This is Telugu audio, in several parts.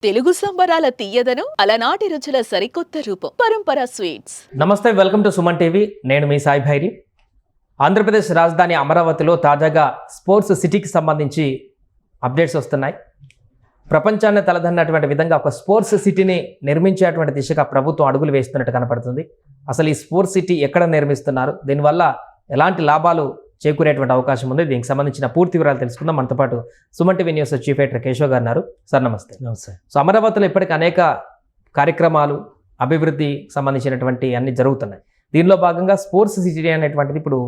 తెలుగు సంబరాల తీయదను అలనాటి రుచుల సరికొత్త రూపం పరంపర స్వీట్స్. నమస్తే, వెల్కమ్ టు సుమన్ టీవీ. నేను మీ సాయి భైరి. ఆంధ్రప్రదేశ్ రాజధాని అమరావతిలో తాజాగా స్పోర్ట్స్ సిటీకి సంబంధించి అప్డేట్స్ వస్తున్నాయి. ప్రపంచాన్ని తలదన్నటువంటి విధంగా ఒక స్పోర్ట్స్ సిటీని నిర్మించేటువంటి దిశగా ప్రభుత్వం అడుగులు వేస్తున్నట్టు కనపడుతుంది. అసలు ఈ స్పోర్ట్స్ సిటీ ఎక్కడ నిర్మిస్తున్నారు, దీనివల్ల ఎలాంటి లాభాలు చేకూరేటువంటి అవకాశం ఉంది, దీనికి సంబంధించిన పూర్తి వివరాలు తెలుసుకుందాం. మనతో పాటు Suman TV news chief editor Keshav గారు ఉన్నారు. సార్ నమస్తే. నమస్తే. సో అమరావతిలో ఇప్పటికీ అనేక కార్యక్రమాలు, అభివృద్ధి సంబంధించినటువంటి అన్ని జరుగుతున్నాయి. దీనిలో భాగంగా స్పోర్ట్స్ సిటీ అనేటువంటిది ఇప్పుడు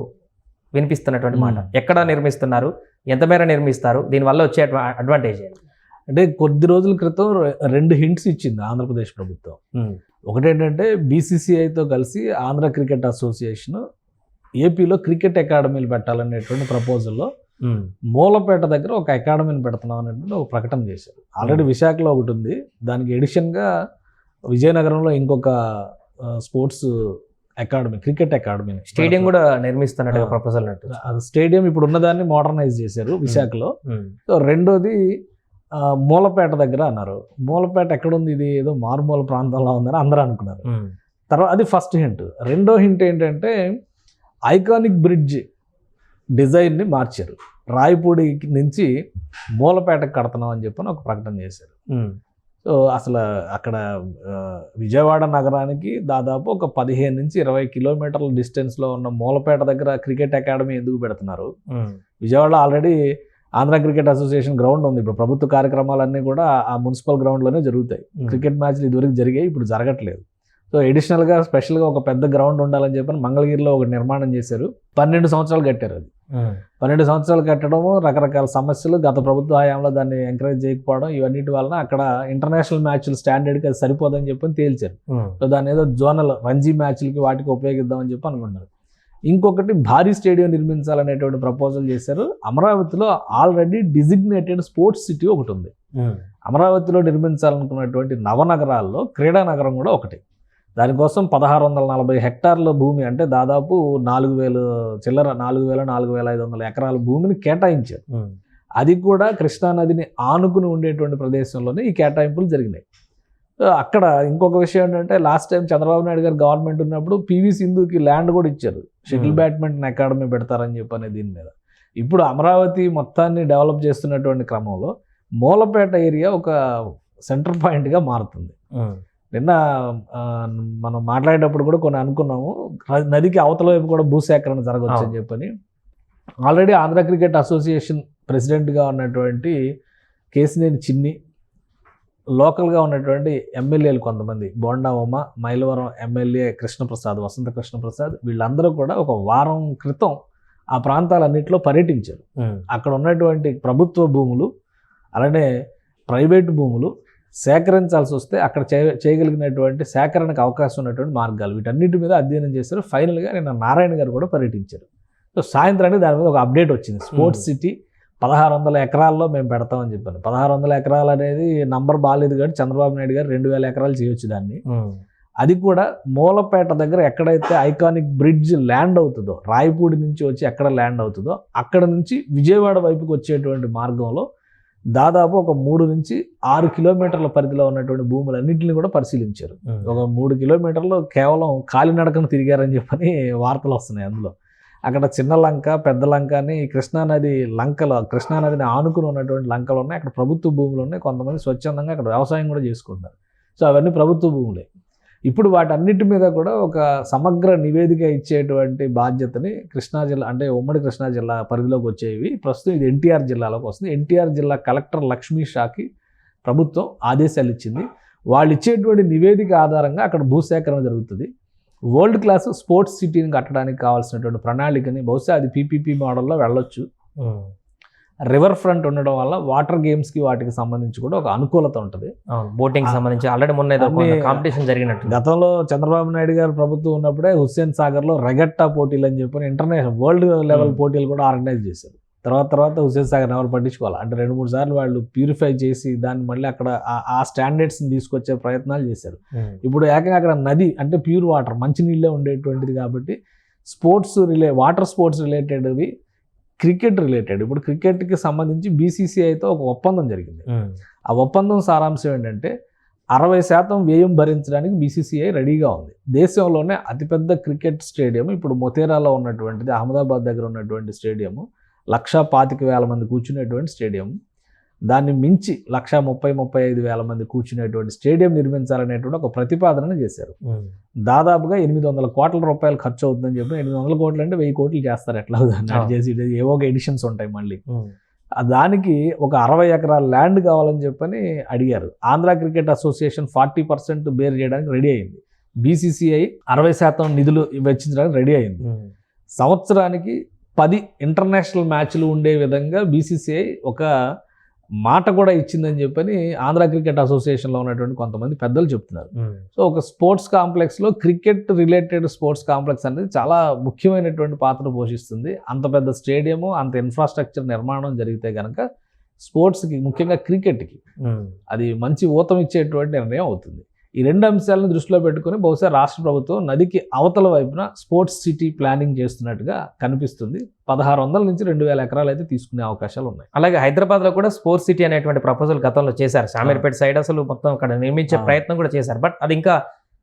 వినిపిస్తున్నటువంటి మాట. ఎక్కడ నిర్మిస్తున్నారు, ఎంత మేర నిర్మిస్తారు, దీనివల్ల వచ్చే అడ్వాంటేజ్ ఏంటి? అంటే కొద్ది రోజుల క్రితం రెండు హింట్స్ ఇచ్చింది ఆంధ్రప్రదేశ్ ప్రభుత్వం. ఒకటేంటంటే బీసీసీఐతో కలిసి ఆంధ్ర క్రికెట్ అసోసియేషన్ ఏపీలో క్రికెట్ అకాడమీలు పెట్టాలనేటువంటి ప్రపోజల్లో మూలపేట దగ్గర ఒక అకాడమీని పెడుతున్నాం అనేటువంటి ఒక ప్రకటన చేశారు. ఆల్రెడీ విశాఖలో ఒకటి ఉంది, దానికి ఎడిషన్గా విజయనగరంలో ఇంకొక sports academy, cricket academy, stadium కూడా నిర్మిస్తున్నట్టుగా ప్రపోజల్. స్టేడియం ఇప్పుడు ఉన్నదాన్ని మోడర్నైజ్ చేశారు విశాఖలో. సో రెండోది మూలపేట దగ్గర అన్నారు. మూలపేట ఎక్కడుంది, ఇది ఏదో మారుమూల ప్రాంతంలో ఉందని అందరూ అనుకున్నారు. తర్వాత అది ఫస్ట్ హింట్. రెండో హింట్ ఏంటంటే ఐకానిక్ బ్రిడ్జ్ డిజైన్ని మార్చారు. రాయపూడి నుంచి మూలపేటకు కడుతున్నాం అని చెప్పని ఒక ప్రకటన చేశారు. సో అసలు అక్కడ విజయవాడ నగరానికి దాదాపు ఒక 15 నుంచి 20 కిలోమీటర్ల డిస్టెన్స్లో ఉన్న మూలపేట దగ్గర క్రికెట్ అకాడమీ ఎందుకు పెడుతున్నారు? విజయవాడలో already Andhra cricket association ground ఉంది. ఇప్పుడు ప్రభుత్వ కార్యక్రమాలన్నీ కూడా ఆ మున్సిపల్ గ్రౌండ్లోనే జరుగుతాయి. క్రికెట్ మ్యాచ్లు ఇదివరకు జరిగాయి, ఇప్పుడు జరగట్లేదు. సో ఎడిషనల్గా స్పెషల్గా ఒక పెద్ద గ్రౌండ్ ఉండాలని చెప్పని మంగళగిరిలో ఒక నిర్మాణం చేశారు. 12 సంవత్సరాలు కట్టారు. అది 12 సంవత్సరాలు కట్టడము, రకరకాల సమస్యలు, గత ప్రభుత్వ హయాంలో దాన్ని ఎంకరేజ్ చేయకపోవడం, ఇవన్నిటి వలన అక్కడ ఇంటర్నేషనల్ మ్యాచ్లు స్టాండర్డ్కి అది సరిపోదని చెప్పని తేల్చారు. సో దాన్ని ఏదో జోనల్ రంజీ మ్యాచ్లకి వాటికి ఉపయోగిద్దామని చెప్పి అనుకున్నారు. ఇంకొకటి భారీ స్టేడియం నిర్మించాలనేటువంటి ప్రపోజల్ చేశారు. అమరావతిలో ఆల్రెడీ డిజిగ్నేటెడ్ స్పోర్ట్స్ సిటీ ఒకటి ఉంది. అమరావతిలో నిర్మించాలనుకున్నటువంటి నవనగరాల్లో క్రీడా నగరం కూడా ఒకటి. దానికోసం 1640 హెక్టార్ల భూమి, అంటే దాదాపు 4,500 ఎకరాల భూమిని కేటాయించారు. అది కూడా కృష్ణానదిని ఆనుకుని ఉండేటువంటి ప్రదేశంలోనే ఈ కేటాయింపులు జరిగినాయి. అక్కడ ఇంకొక విషయం ఏంటంటే, లాస్ట్ టైం చంద్రబాబు నాయుడు గారు గవర్నమెంట్ ఉన్నప్పుడు పివి సింధుకి ల్యాండ్ కూడా ఇచ్చారు, షటిల్ బ్యాడ్మింటన్ అకాడమీ పెడతారని చెప్పనే దీని మీద. ఇప్పుడు అమరావతి మొత్తాన్ని డెవలప్ చేస్తున్నటువంటి క్రమంలో మూలపేట ఏరియా ఒక సెంటర్ పాయింట్గా మారుతుంది. నిన్న మనం మాట్లాడేటప్పుడు కూడా కొన్ని అనుకున్నాము, నదికి అవతల వైపు కూడా భూసేకరణ జరగవచ్చు అని చెప్పని. ఆల్రెడీ ఆంధ్ర క్రికెట్ అసోసియేషన్ ప్రెసిడెంట్గా ఉన్నటువంటి కేసినేని చిన్ని, లోకల్గా ఉన్నటువంటి ఎమ్మెల్యేలు కొంతమంది, బోండా ఉమ, మైలవరం ఎమ్మెల్యే కృష్ణప్రసాద్, వసంత కృష్ణప్రసాద్, వీళ్ళందరూ కూడా ఒక వారం క్రితం ఆ ప్రాంతాలన్నింటిలో పర్యటించారు. అక్కడ ఉన్నటువంటి ప్రభుత్వ భూములు అలానే ప్రైవేటు భూములు సేకరించాల్సి వస్తే అక్కడ చేయగలిగినటువంటి సేకరణకు అవకాశం ఉన్నటువంటి మార్గాలు, వీటన్నిటి మీద అధ్యయనం చేశారు. ఫైనల్గా నిన్న నారాయణ గారు కూడా పర్యటించారు. సో సాయంత్రానికి దాని మీద ఒక అప్డేట్ వచ్చింది. స్పోర్ట్స్ సిటీ 1600 ఎకరాల్లో మేము పెడతామని చెప్పాను. 1600 ఎకరాలు అనేది నంబర్ బాగాలేదు, కాబట్టి చంద్రబాబు నాయుడు గారు 2000 ఎకరాలు చేయొచ్చు దాన్ని. అది కూడా మూలపేట దగ్గర ఎక్కడైతే ఐకానిక్ బ్రిడ్జ్ ల్యాండ్ అవుతుందో, రాయపూడి నుంచి వచ్చి ఎక్కడ ల్యాండ్ అవుతుందో అక్కడ నుంచి విజయవాడ వైపుకి వచ్చేటువంటి మార్గంలో దాదాపు ఒక 3 నుంచి 6 కిలోమీటర్ల పరిధిలో ఉన్నటువంటి భూములన్నింటినీ కూడా పరిశీలించారు. ఒక 3 కిలోమీటర్లు కేవలం కాలినడకను తిరిగారని చెప్పని వార్తలు వస్తున్నాయి. అందులో అక్కడ చిన్న లంక, పెద్ద లంక అని కృష్ణానది లంకలు, కృష్ణానదిని ఆనుకుని ఉన్నటువంటి లంకలు ఉన్నాయి. అక్కడ ప్రభుత్వ భూములు ఉన్నాయి. కొంతమంది స్వచ్ఛందంగా అక్కడ వ్యవసాయం కూడా చేసుకుంటారు. సో అవన్నీ ప్రభుత్వ భూములే. ఇప్పుడు వాటన్నిటి మీద కూడా ఒక సమగ్ర నివేదిక ఇచ్చేటువంటి బాధ్యతని కృష్ణా జిల్లా, అంటే ఉమ్మడి కృష్ణా జిల్లా పరిధిలోకి వచ్చేవి, ప్రస్తుతం ఇది ఎన్టీఆర్ జిల్లాలోకి వస్తుంది. ఎన్టీఆర్ జిల్లా కలెక్టర్ లక్ష్మీ షాకి ప్రభుత్వం ఆదేశాలు ఇచ్చింది. వాళ్ళు ఇచ్చేటువంటి నివేదిక ఆధారంగా అక్కడ భూసేకరణ జరుగుతుంది. వరల్డ్ క్లాస్ స్పోర్ట్స్ సిటీని కట్టడానికి కావాల్సినటువంటి ప్రణాళికని, బహుశా అది పీపీపీ మోడల్లో వెళ్ళొచ్చు. రివర్ ఫ్రంట్ ఉండడం వల్ల వాటర్ గేమ్స్కి వాటికి సంబంధించి కూడా ఒక అనుకూలత ఉంటుంది. బోటింగ్ సంబంధించి ఆల్రెడీ మొన్న కాంపిటీషన్ జరిగినట్టు. గతంలో చంద్రబాబు నాయుడు గారు ప్రభుత్వం ఉన్నప్పుడే హుస్సేన్ సాగర్లో రెగట్టా పోటీలు అని చెప్పి ఇంటర్నేషనల్ వరల్డ్ లెవెల్ పోటీలు కూడా ఆర్గనైజ్ చేశారు. తర్వాత హుస్సేన్ సాగర్ ఎవరు పట్టించుకోవాలి, అంటే 2-3 సార్లు వాళ్ళు ప్యూరిఫై చేసి దాన్ని మళ్ళీ అక్కడ ఆ స్టాండర్డ్స్ని తీసుకొచ్చే ప్రయత్నాలు చేశారు. ఇప్పుడు ఏకంగా అక్కడ నది, అంటే ప్యూర్ వాటర్, మంచినీళ్ళే ఉండేటువంటిది కాబట్టి స్పోర్ట్స్ వాటర్ స్పోర్ట్స్ రిలేటెడ్వి క్రికెట్ రిలేటెడ్, ఇప్పుడు క్రికెట్కి సంబంధించి బీసీసీఐతో ఒక ఒప్పందం జరిగింది. ఆ ఒప్పందం సారాంశం ఏంటంటే 60% వ్యయం భరించడానికి బీసీసీఐ రెడీగా ఉంది. దేశంలోనే అతిపెద్ద క్రికెట్ స్టేడియం ఇప్పుడు మొతేరాలో ఉన్నటువంటిది, అహ్మదాబాద్ దగ్గర ఉన్నటువంటి స్టేడియము 1,25,000 మంది కూర్చునేటువంటి స్టేడియం. దాన్ని మించి 1,30,000-1,35,000 మంది కూర్చునేటువంటి స్టేడియం నిర్మించాలనేటువంటి ఒక ప్రతిపాదన చేశారు. దాదాపుగా 800 కోట్ల రూపాయలు ఖర్చు అవుతుందని చెప్పి, 800 కోట్లు అంటే 1000 కోట్లు చేస్తారు ఎట్లా చేసి, ఏవో ఒక ఎడిషన్స్ ఉంటాయి మళ్ళీ. దానికి ఒక 60 ఎకరాల ల్యాండ్ కావాలని చెప్పని అడిగారు. ఆంధ్ర క్రికెట్ అసోసియేషన్ 40% బేర్ చేయడానికి రెడీ అయింది. బీసీసీఐ 60% నిధులు వెచ్చించడానికి రెడీ అయింది. సంవత్సరానికి 10 ఇంటర్నేషనల్ మ్యాచ్లు ఉండే విధంగా బీసీసీఐ ఒక మాట కూడా ఇచ్చిందని చెప్పని ఆంధ్ర క్రికెట్ అసోసియేషన్లో ఉన్నటువంటి కొంతమంది పెద్దలు చెప్తున్నారు. సో ఒక స్పోర్ట్స్ కాంప్లెక్స్లో క్రికెట్ రిలేటెడ్ స్పోర్ట్స్ కాంప్లెక్స్ అనేది చాలా ముఖ్యమైనటువంటి పాత్ర పోషిస్తుంది. అంత పెద్ద స్టేడియము, అంత ఇన్ఫ్రాస్ట్రక్చర్ నిర్మాణం జరిగితే కనుక స్పోర్ట్స్కి, ముఖ్యంగా క్రికెట్కి అది మంచి ఊతం ఇచ్చేటువంటి నిర్ణయం అవుతుంది. ఈ రెండు అంశాలను దృష్టిలో పెట్టుకుని బహుశా రాష్ట్ర ప్రభుత్వం నదికి అవతల వైపున స్పోర్ట్స్ సిటీ ప్లానింగ్ చేస్తున్నట్టుగా కనిపిస్తుంది. 1600 నుంచి 2000 ఎకరాలు అయితే తీసుకునే అవకాశాలు ఉన్నాయి. అలాగే హైదరాబాద్లో కూడా స్పోర్ట్స్ సిటీ అనేటువంటి ప్రపోజల్ గతంలో చేశారు. శామీర్పేట సైడ్ అసలు మొత్తం అక్కడ నిర్మించే ప్రయత్నం కూడా చేశారు. బట్ అది ఇంకా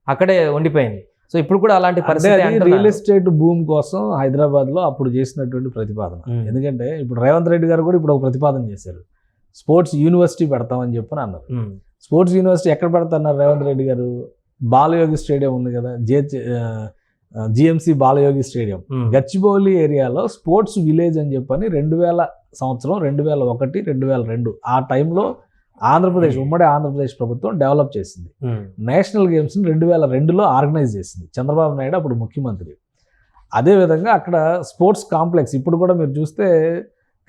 అక్కడే ఉండిపోయింది. సో ఇప్పుడు కూడా అలాంటి పరిస్థితి రియల్ ఎస్టేట్ భూమి కోసం హైదరాబాద్లో అప్పుడు చేసినటువంటి ప్రతిపాదన. ఎందుకంటే ఇప్పుడు రేవంత్ రెడ్డి గారు కూడా ఇప్పుడు ఒక ప్రతిపాదన చేశారు, స్పోర్ట్స్ యూనివర్సిటీ పెడతామని చెప్పని అన్నారు. స్పోర్ట్స్ యూనివర్సిటీ ఎక్కడ పెడతాన్నారు రేవంత్ రెడ్డి గారు? బాలయోగి స్టేడియం ఉంది కదా, జిఎంసి బాలయోగి స్టేడియం, గచ్చిబౌలి ఏరియాలో స్పోర్ట్స్ విలేజ్ అని చెప్పని 2000 సంవత్సరం, 2001, 2002 ఆ టైంలో ఆంధ్రప్రదేశ్, ఉమ్మడి ఆంధ్రప్రదేశ్ ప్రభుత్వం డెవలప్ చేసింది. నేషనల్ గేమ్స్ని 2002లో ఆర్గనైజ్ చేసింది. చంద్రబాబు నాయుడు అప్పుడు ముఖ్యమంత్రి. అదేవిధంగా అక్కడ స్పోర్ట్స్ కాంప్లెక్స్ ఇప్పుడు కూడా మీరు చూస్తే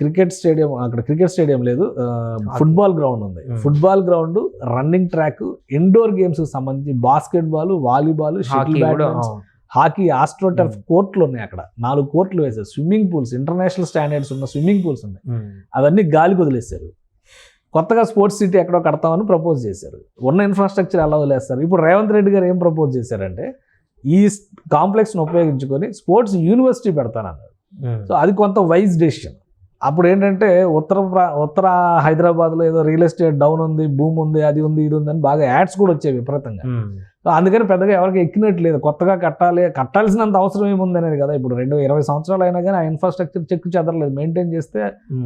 క్రికెట్ స్టేడియం, అక్కడ క్రికెట్ స్టేడియం లేదు, ఫుట్బాల్ గ్రౌండ్ ఉంది. Football ground, running track, indoor games కి సంబంధించి బాస్కెట్బాల్, వాలీబాల్, హాకీ, ఆస్ట్రోటర్ఫ్ కోర్టులు ఉన్నాయి. అక్కడ 4 కోర్టులు వేశారు. స్విమ్మింగ్ పూల్స్, ఇంటర్నేషనల్ స్టాండర్డ్స్ ఉన్న స్విమ్మింగ్ పూల్స్ ఉన్నాయి. అవన్నీ గాలికి వదిలేశారు. కొత్తగా స్పోర్ట్స్ సిటీ ఎక్కడో కడతామని ప్రపోజ్ చేశారు. ఉన్న ఇన్ఫ్రాస్ట్రక్చర్ ఎలా వదిలేస్తారు? ఇప్పుడు రేవంత్ రెడ్డి గారు ఏం ప్రపోజ్ చేశారంటే ఈ కాంప్లెక్స్ను ఉపయోగించుకొని స్పోర్ట్స్ యూనివర్సిటీ పెడతానన్నారు. సో అది కొంత వైజ్ డెసిషన్. అప్పుడు ఏంటంటే ఉత్తర హైదరాబాద్లో ఏదో రియల్ ఎస్టేట్ డౌన్ ఉంది, భూమి ఉంది, అది ఉంది, ఇది ఉంది అని బాగా యాడ్స్ కూడా వచ్చాయి విపరీతంగా. సో అందుకని పెద్దగా ఎవరికి ఎక్కినట్లేదు. కొత్తగా కట్టాల్సినంత అవసరం ఏముంది అనేది కదా. ఇప్పుడు 20 సంవత్సరాలు అయినా కానీ ఆ ఇన్ఫ్రాస్ట్రక్చర్ చెక్కు చెదరలేదు. మెయింటైన్ చేస్తే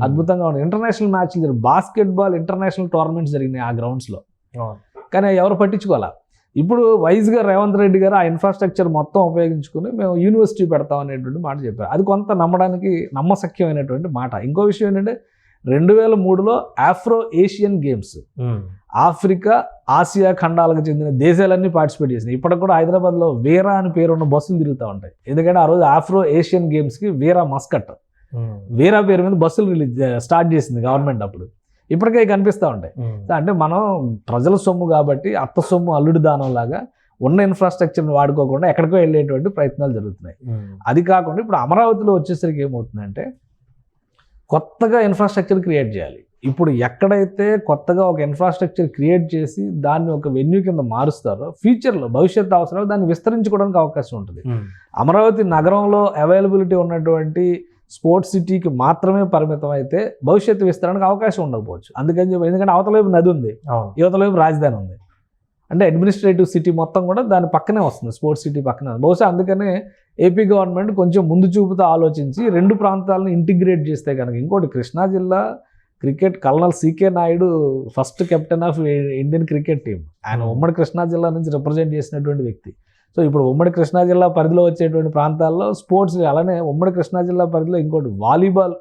అద్భుతంగా ఉంది. ఇంటర్నేషనల్ మ్యాచ్లు జరిగి, బాస్కెట్బాల్ ఇంటర్నేషనల్ టోర్నమెంట్స్ జరిగినాయి ఆ గ్రౌండ్స్లో, కానీ ఎవరు పట్టించుకోవాలా. ఇప్పుడు వైజ్గా రేవంత్ రెడ్డి గారు ఆ ఇన్ఫ్రాస్ట్రక్చర్ మొత్తం ఉపయోగించుకుని మేము యూనివర్సిటీ పెడతాం అనేటువంటి మాట చెప్పారు. అది కొంత నమ్మడానికి నమ్మశక్యమైనటువంటి మాట. ఇంకో విషయం ఏంటంటే 2003లో ఆఫ్రో ఏషియన్ గేమ్స్, ఆఫ్రికా, ఆసియా ఖండాలకు చెందిన దేశాలన్నీ పార్టిసిపేట్ చేసినాయి. ఇప్పటికి కూడా హైదరాబాద్లో వీరా అని పేరున్న బస్సులు తిరుగుతూ ఉంటాయి. ఎందుకంటే ఆ రోజు ఆఫ్రో ఏషియన్ గేమ్స్కి వీరా మస్కట్, వీరా పేరు మీద బస్సులు స్టార్ట్ చేసింది గవర్నమెంట్. అప్పుడు ఇప్పటికే కనిపిస్తూ ఉంటాయి. అంటే మనం ప్రజల సొమ్ము కాబట్టి అత్త సొమ్ము అల్లుడి దానం లాగా ఉన్న ఇన్ఫ్రాస్ట్రక్చర్ని వాడుకోకుండా ఎక్కడికో వెళ్ళేటువంటి ప్రయత్నాలు జరుగుతున్నాయి. అది కాకుండా ఇప్పుడు అమరావతిలో వచ్చేసరికి ఏమవుతుందంటే కొత్తగా ఇన్ఫ్రాస్ట్రక్చర్ క్రియేట్ చేయాలి. ఇప్పుడు ఎక్కడైతే కొత్తగా ఒక ఇన్ఫ్రాస్ట్రక్చర్ క్రియేట్ చేసి దాన్ని ఒక వెన్యూ కింద మారుస్తారో ఫ్యూచర్లో భవిష్యత్తు అవసరాలు దాన్ని విస్తరించుకోవడానికి అవకాశం ఉంటుంది. అమరావతి నగరంలో అవైలబిలిటీ ఉన్నటువంటి స్పోర్ట్స్ సిటీకి మాత్రమే పరిమితం అయితే భవిష్యత్తు విస్తరణకు అవకాశం ఉండకపోవచ్చు. అందుకని చెప్పి, ఎందుకంటే అవతల వైపు నది ఉంది, యువతల వైపు రాజధాని ఉంది, అంటే అడ్మినిస్ట్రేటివ్ సిటీ మొత్తం కూడా దాని పక్కనే వస్తుంది, స్పోర్ట్స్ సిటీ పక్కనే. బహుశా అందుకనే ఏపీ గవర్నమెంట్ కొంచెం ముందు చూపుతో ఆలోచించి 2 ప్రాంతాలను ఇంటిగ్రేట్ చేస్తే కనుక. ఇంకోటి, కృష్ణా జిల్లా cricket colonel CK Naidu first captain of Indian cricket team. ఆయన ఉమ్మడి కృష్ణా జిల్లా నుంచి రిప్రజెంట్ చేసినటువంటి వ్యక్తి. సో ఇప్పుడు ఉమ్మడి కృష్ణా జిల్లా పరిధిలో వచ్చేటువంటి ప్రాంతాల్లో స్పోర్ట్స్, అలానే ఉమ్మడి కృష్ణా జిల్లా పరిధిలో ఇంకోటి వాలీబాల్.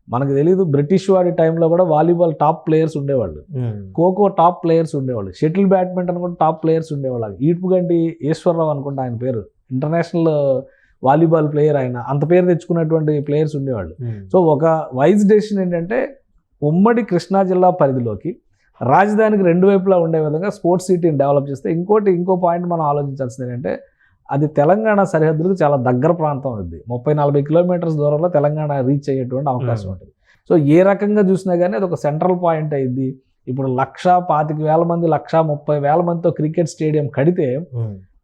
మనకు తెలియదు, బ్రిటిష్ వాడి టైంలో కూడా వాలీబాల్ టాప్ ప్లేయర్స్ ఉండేవాళ్ళు, ఖోఖో టాప్ ప్లేయర్స్ ఉండేవాళ్ళు, షటిల్ బ్యాడ్మింటన్ కూడా టాప్ ప్లేయర్స్ ఉండేవాళ్ళు. ఈడ్పుగంటి ఈశ్వరరావు అనుకుంటా ఆయన పేరు, ఇంటర్నేషనల్ వాలీబాల్ ప్లేయర్ ఆయన, అంత పేరు తెచ్చుకున్నటువంటి ప్లేయర్స్ ఉండేవాళ్ళు. సో ఒక వైజ్ డెసిషన్ ఏంటంటే ఉమ్మడి కృష్ణా జిల్లా పరిధిలోకి రాజధానికి 2 వైపులా ఉండే విధంగా స్పోర్ట్స్ సిటీని డెవలప్ చేస్తే. ఇంకో పాయింట్ మనం ఆలోచించాల్సింది ఏంటంటే అది తెలంగాణ సరిహద్దులకు చాలా దగ్గర ప్రాంతం ఉంది. 30-40 కిలోమీటర్స్ దూరంలో తెలంగాణ రీచ్ అయ్యేటువంటి అవకాశం ఉంటుంది. సో ఏ రకంగా చూసినా కానీ అది ఒక సెంట్రల్ పాయింట్ అయింది. ఇప్పుడు 1,25,000 మంది, 1,30,000 మందితో క్రికెట్ స్టేడియం కడితే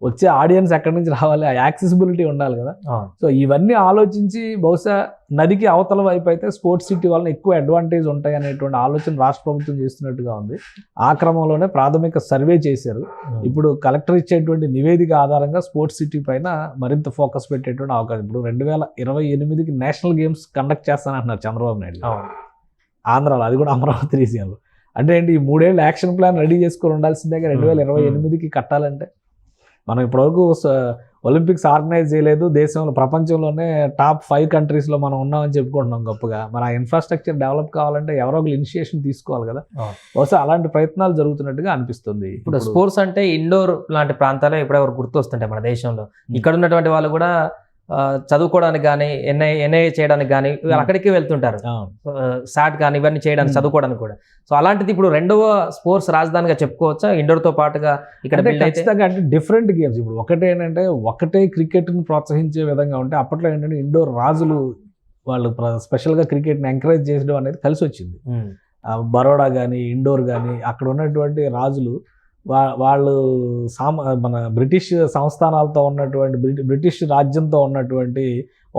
వచ్చే ఆడియన్స్ ఎక్కడి నుంచి రావాలి, ఆ యాక్సెసిబిలిటీ ఉండాలి కదా. సో ఇవన్నీ ఆలోచించి బహుశా నదికి అవతల వైపు అయితే స్పోర్ట్స్ సిటీ వలన ఎక్కువ అడ్వాంటేజ్ ఉంటాయి అనేటువంటి ఆలోచన రాష్ట్ర ప్రభుత్వం చేస్తున్నట్టుగా ఉంది. ఆ క్రమంలోనే ప్రాథమిక సర్వే చేశారు. ఇప్పుడు కలెక్టర్ ఇచ్చేటువంటి నివేదిక ఆధారంగా స్పోర్ట్స్ సిటీ పైన మరింత ఫోకస్ పెట్టేటువంటి అవకాశం. ఇప్పుడు 2028కి నేషనల్ గేమ్స్ కండక్ట్ చేస్తానంటున్నారు చంద్రబాబు నాయుడు ఆంధ్రాలో, అది కూడా అమరావతి రీజియన్లో. అంటే ఏంటి, ఈ 3 ఏళ్ళు యాక్షన్ ప్లాన్ రెడీ చేసుకొని ఉండాల్సిందే 2028కి కట్టాలంటే. మనం ఇప్పటివరకు ఒలింపిక్స్ ఆర్గనైజ్ చేయలేదు, దేశంలో ప్రపంచంలోనే టాప్ 5 కంట్రీస్లో మనం ఉన్నామని చెప్పుకుంటున్నాం గొప్పగా. మన ఆ ఇన్ఫ్రాస్ట్రక్చర్ డెవలప్ కావాలంటే ఎవరో ఒకరు ఇనిషియేషన్ తీసుకోవాలి కదా. బహుశా అలాంటి ప్రయత్నాలు జరుగుతున్నట్టుగా అనిపిస్తుంది. ఇప్పుడు స్పోర్ట్స్ అంటే ఇండోర్ లాంటి ప్రాంతాలే ఎప్పుడెవరు గుర్తొస్తుంటాయి మన దేశంలో. ఇక్కడ ఉన్నటువంటి వాళ్ళు కూడా చదువుకోవడానికి కానీ ఎన్ఐ చేయడానికి కానీ అక్కడికి వెళ్తుంటారు, సాట్ కానీ ఇవన్నీ చేయడానికి చదువుకోవడానికి కూడా. సో అలాంటిది ఇప్పుడు 2వ స్పోర్ట్స్ రాజధానిగా చెప్పుకోవచ్చా ఇండోర్తో పాటుగా? ఇక్కడ ఖచ్చితంగా అంటే డిఫరెంట్ గేమ్స్. ఇప్పుడు ఒకటేంటంటే ఒకటే క్రికెట్ని ప్రోత్సహించే విధంగా ఉంటే, అప్పట్లో ఏంటంటే ఇండోర్ రాజులు వాళ్ళు స్పెషల్గా క్రికెట్ని ఎంకరేజ్ చేయడం అనేది కలిసి వచ్చింది. బరోడా కానీ ఇండోర్ కానీ అక్కడ ఉన్నటువంటి రాజులు వాళ్ళు మన బ్రిటిష్ సంస్థానాలతో ఉన్నటువంటి బ్రిటిష్ రాజ్యంతో ఉన్నటువంటి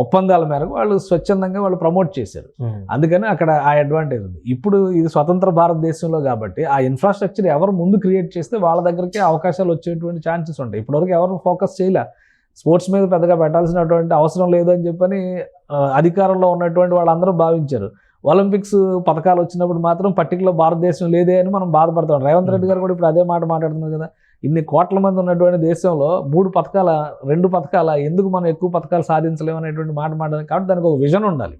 ఒప్పందాల మేరకు వాళ్ళు స్వచ్ఛందంగా వాళ్ళు ప్రమోట్ చేశారు. అందుకని అక్కడ ఆ అడ్వాంటేజ్ ఉంది. ఇప్పుడు ఇది స్వతంత్ర భారతదేశంలో కాబట్టి ఆ ఇన్ఫ్రాస్ట్రక్చర్ ఎవరు ముందు క్రియేట్ చేస్తే వాళ్ళ దగ్గరికి అవకాశాలు వచ్చేటువంటి ఛాన్సెస్ ఉంటాయి. ఇప్పటివరకు ఎవరు ఫోకస్ చేయలే, స్పోర్ట్స్ మీద పెద్దగా పెట్టాల్సినటువంటి అవసరం లేదు అని చెప్పని అధికారంలో ఉన్నటువంటి వాళ్ళందరూ భావించారు. ఒలింపిక్స్ పథకాలు వచ్చినప్పుడు మాత్రం పర్టికులర్ భారతదేశం లేదే అని మనం బాధపడతాం. రేవంత్ రెడ్డి గారు కూడా ఇప్పుడు అదే మాట మాట్లాడుతున్నారు కదా. ఇన్ని కోట్ల మంది ఉన్నటువంటి దేశంలో 2 పథకాల ఎందుకు మనం ఎక్కువ పథకాలు సాధించలేము అనేటువంటి మాట మాట్లాడాలి. కాబట్టి దానికి ఒక విజన్ ఉండాలి.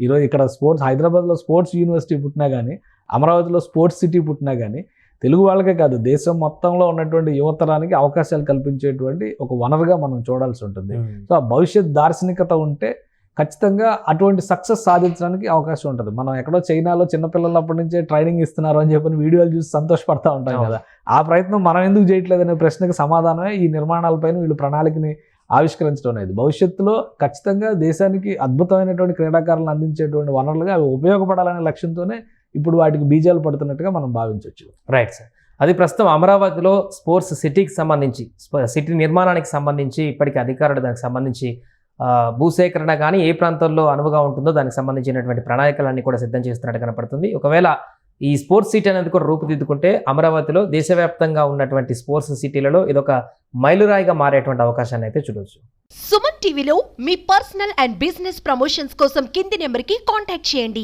ఈరోజు ఇక్కడ స్పోర్ట్స్, హైదరాబాద్లో స్పోర్ట్స్ యూనివర్సిటీ పుట్టినా కానీ, అమరావతిలో స్పోర్ట్స్ సిటీ పుట్టినా కానీ తెలుగు వాళ్ళకే కాదు దేశం మొత్తంలో ఉన్నటువంటి యువతరానికి అవకాశాలు కల్పించేటువంటి ఒక వనరుగా మనం చూడాల్సి ఉంటుంది. సో ఆ భవిష్యత్ దార్శనికత ఉంటే ఖచ్చితంగా అటువంటి సక్సెస్ సాధించడానికి అవకాశం ఉంటుంది. మనం ఎక్కడో చైనాలో చిన్నపిల్లలప్పటి నుంచే ట్రైనింగ్ ఇస్తున్నారు అని చెప్పి వీడియోలు చూసి సంతోషపడతా ఉంటాం కదా. ఆ ప్రయత్నం మనం ఎందుకు చేయట్లేదు అనే ప్రశ్నకు సమాధానమే ఈ నిర్మాణాలపైన వీళ్ళు ప్రణాళికని ఆవిష్కరించడం అనేది. భవిష్యత్తులో ఖచ్చితంగా దేశానికి అద్భుతమైనటువంటి క్రీడాకారులను అందించేటువంటి వనరులుగా అవి ఉపయోగపడాలనే లక్ష్యంతోనే ఇప్పుడు వాటికి బీజాలు పడుతున్నట్టుగా మనం భావించవచ్చు. Right sir. అది ప్రస్తుతం అమరావతిలో స్పోర్ట్స్ సిటీకి సంబంధించి, సిటీ నిర్మాణానికి సంబంధించి ఇప్పటికీ అధికారులు దానికి సంబంధించి భూసేకరణ కానీ ఏ ప్రాంతంలో అనువుగా ఉంటుందో దానికి సంబంధించినటువంటి ప్రణాళికలన్నీ కూడా సిద్ధం చేస్తున్నట్టు కనపడుతుంది. ఒకవేళ ఈ స్పోర్ట్స్ సిటీ అనేది కూడా రూపుదిద్దుకుంటే అమరావతిలో దేశవ్యాప్తంగా ఉన్నటువంటి స్పోర్ట్స్ సిటీలలో ఇదొక మైలురాయిగా మారేటువంటి అవకాశాన్ని అయితే చూడవచ్చు. సుమన్ టీవీలో మీ పర్సనల్ అండ్ బిజినెస్ ప్రమోషన్స్ కోసం కింది నెంబర్కి కాంటాక్ట్ చేయండి.